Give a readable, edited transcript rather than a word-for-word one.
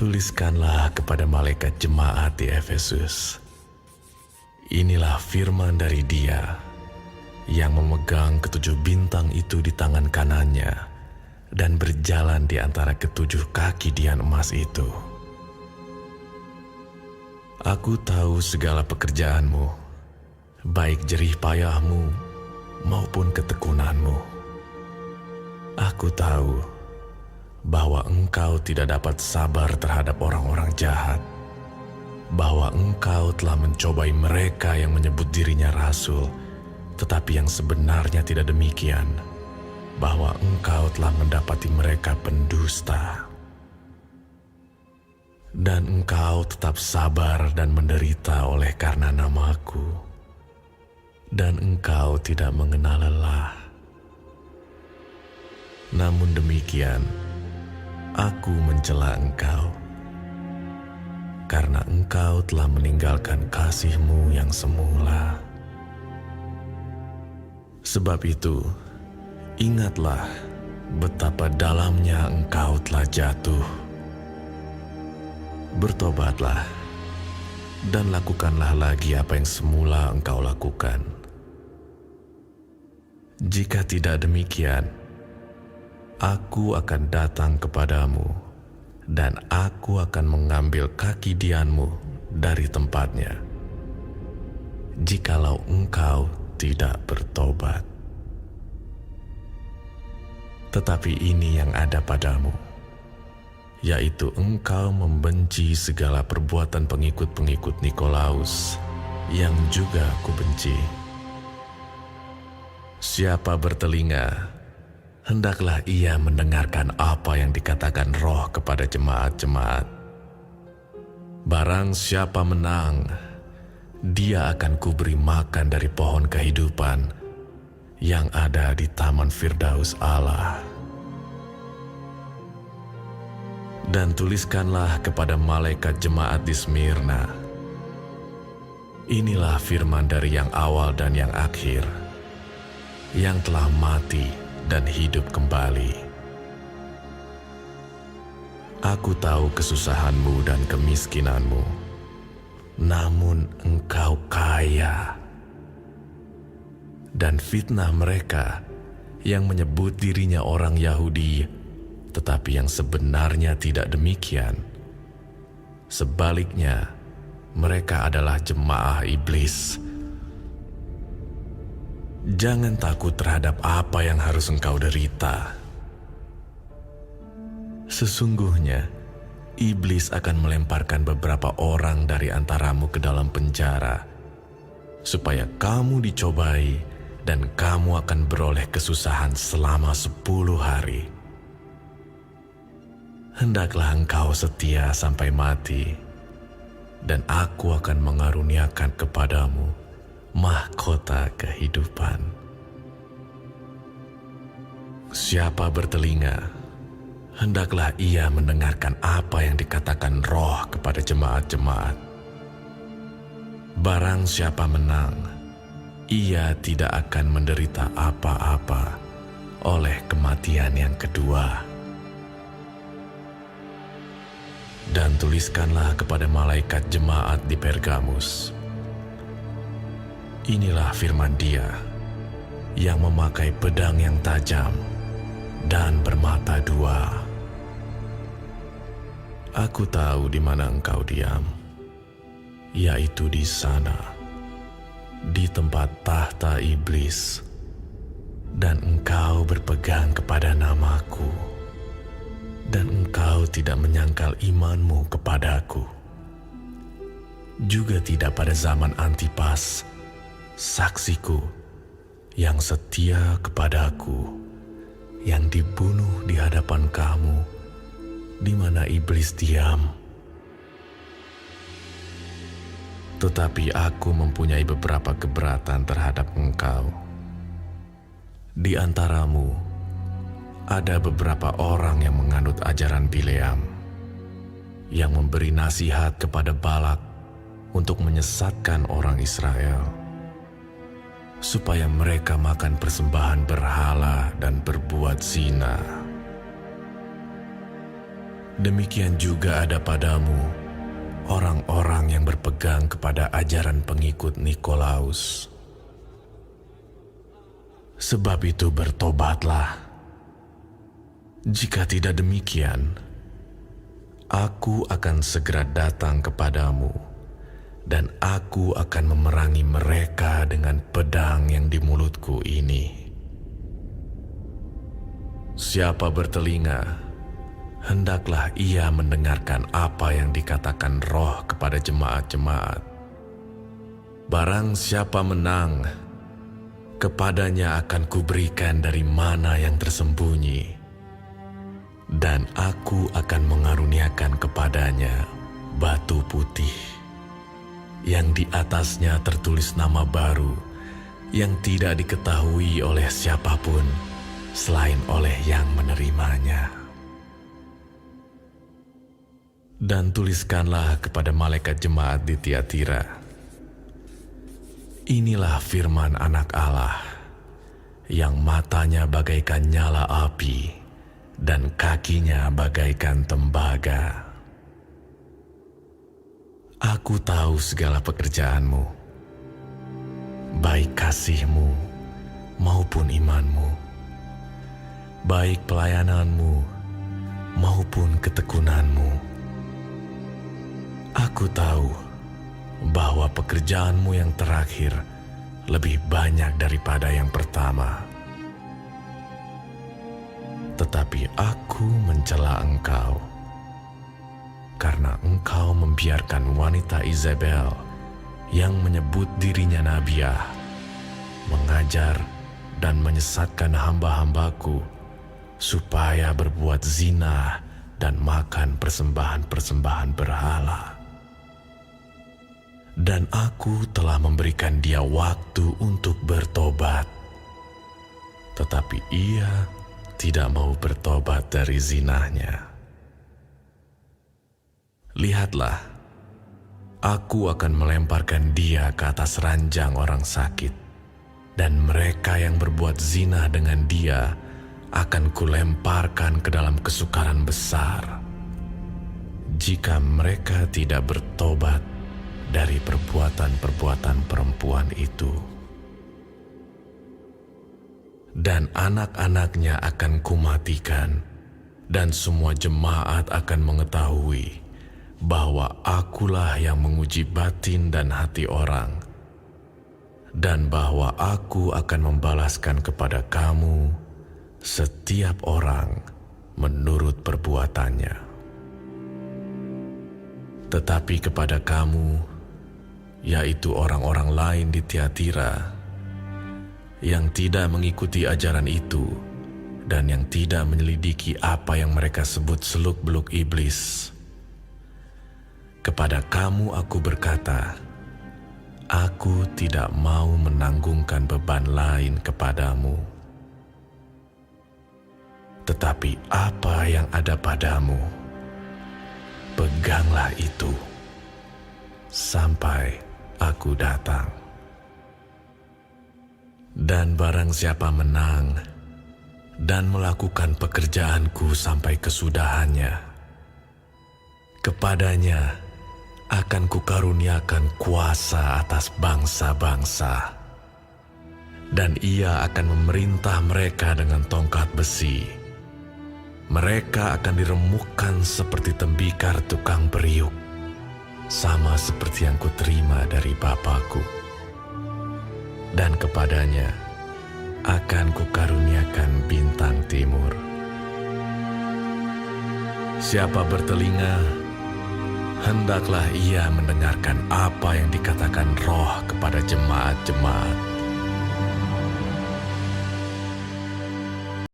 Tuliskanlah kepada malaikat jemaat di Efesus. Inilah firman dari Dia yang memegang ketujuh bintang itu di tangan kanannya dan berjalan di antara ketujuh kaki dian emas itu. Aku tahu segala pekerjaanmu, baik jerih payahmu maupun ketekunanmu. Aku tahu bahwa engkau tidak dapat sabar terhadap orang-orang jahat, bahwa engkau telah mencobai mereka yang menyebut dirinya rasul, tetapi yang sebenarnya tidak demikian, bahwa engkau telah mendapati mereka pendusta. Dan engkau tetap sabar dan menderita oleh karena namaku, dan engkau tidak mengenal lelah. Namun demikian, aku mencela engkau, karena engkau telah meninggalkan kasihmu yang semula. Sebab itu, ingatlah betapa dalamnya engkau telah jatuh. Bertobatlah, dan lakukanlah lagi apa yang semula engkau lakukan. Jika tidak demikian, aku akan datang kepadamu, dan aku akan mengambil kaki dianmu dari tempatnya, jikalau engkau tidak bertobat. Tetapi ini yang ada padamu, yaitu engkau membenci segala perbuatan pengikut-pengikut Nikolaus, yang juga aku benci. Siapa bertelinga, hendaklah ia mendengarkan apa yang dikatakan Roh kepada jemaat-jemaat. Barang siapa menang, dia akan kuberi makan dari pohon kehidupan yang ada di Taman Firdaus Allah. Dan tuliskanlah kepada malaikat jemaat di Smyrna. Inilah firman dari yang awal dan yang akhir, yang telah mati dan hidup kembali. Aku tahu kesusahanmu dan kemiskinanmu, namun engkau kaya. Dan fitnah mereka yang menyebut dirinya orang Yahudi, tetapi yang sebenarnya tidak demikian. Sebaliknya, mereka adalah jemaah iblis. Jangan takut terhadap apa yang harus engkau derita. Sesungguhnya, iblis akan melemparkan beberapa orang dari antaramu ke dalam penjara, supaya kamu dicobai dan kamu akan beroleh kesusahan selama 10 hari. Hendaklah engkau setia sampai mati, dan aku akan mengaruniakan kepadamu mahkota kehidupan. Siapa bertelinga, hendaklah ia mendengarkan apa yang dikatakan Roh kepada jemaat-jemaat. Barang siapa menang, ia tidak akan menderita apa-apa oleh kematian yang kedua. Dan tuliskanlah kepada malaikat jemaat di Pergamus. Inilah firman Dia yang memakai pedang yang tajam dan bermata dua. Aku tahu di mana engkau diam, yaitu di sana, di tempat tahta iblis, dan engkau berpegang kepada namaku, dan engkau tidak menyangkal imanmu kepadaku. Juga tidak pada zaman Antipas, saksiku, yang setia kepadaku, yang dibunuh di hadapan kamu, di mana iblis diam. Tetapi aku mempunyai beberapa keberatan terhadap engkau. Di antaramu ada beberapa orang yang menganut ajaran Bileam, yang memberi nasihat kepada Balak untuk menyesatkan orang Israel, supaya mereka makan persembahan berhala dan berbuat zina. Demikian juga ada padamu orang-orang yang berpegang kepada ajaran pengikut Nikolaus. Sebab itu bertobatlah. Jika tidak demikian, aku akan segera datang kepadamu, dan aku akan memerangi mereka dengan pedang yang di mulutku ini. Siapa bertelinga, hendaklah ia mendengarkan apa yang dikatakan Roh kepada jemaat-jemaat. Barang siapa menang, kepadanya akan kuberikan dari mana yang tersembunyi, dan aku akan mengaruniakan kepadanya batu putih, yang di atasnya tertulis nama baru, yang tidak diketahui oleh siapapun selain oleh yang menerimanya. Dan tuliskanlah kepada malaikat jemaat di Tiatira, inilah firman Anak Allah, yang matanya bagaikan nyala api dan kakinya bagaikan tembaga. Aku tahu segala pekerjaanmu, baik kasihmu maupun imanmu, baik pelayananmu maupun ketekunanmu. Aku tahu bahwa pekerjaanmu yang terakhir lebih banyak daripada yang pertama. Tetapi aku mencela engkau, karena engkau membiarkan wanita Izabel yang menyebut dirinya nabiah, mengajar dan menyesatkan hamba-hambaku supaya berbuat zina dan makan persembahan-persembahan berhala. Dan aku telah memberikan dia waktu untuk bertobat, tetapi ia tidak mau bertobat dari zinahnya. Lihatlah, aku akan melemparkan dia ke atas ranjang orang sakit, dan mereka yang berbuat zina dengan dia akan kulemparkan ke dalam kesukaran besar, jika mereka tidak bertobat dari perbuatan-perbuatan perempuan itu. Dan anak-anaknya akan kumatikan, dan semua jemaat akan mengetahui bahwa akulah yang menguji batin dan hati orang, dan bahwa aku akan membalaskan kepada kamu setiap orang menurut perbuatannya. Tetapi kepada kamu, yaitu orang-orang lain di Tiatira, yang tidak mengikuti ajaran itu dan yang tidak menyelidiki apa yang mereka sebut seluk-beluk iblis, kepada kamu aku berkata, aku tidak mau menanggungkan beban lain kepadamu. Tetapi apa yang ada padamu, peganglah itu sampai aku datang. Dan barang siapa menang dan melakukan pekerjaanku sampai kesudahannya, kepadanya akan kukaruniakan kuasa atas bangsa-bangsa, dan ia akan memerintah mereka dengan tongkat besi. Mereka akan diremukkan seperti tembikar tukang periuk, sama seperti yang kuterima dari Bapakku. Dan kepadanya akan kukaruniakan bintang timur. Siapa bertelinga, hendaklah ia mendengarkan apa yang dikatakan Roh kepada jemaat-jemaat.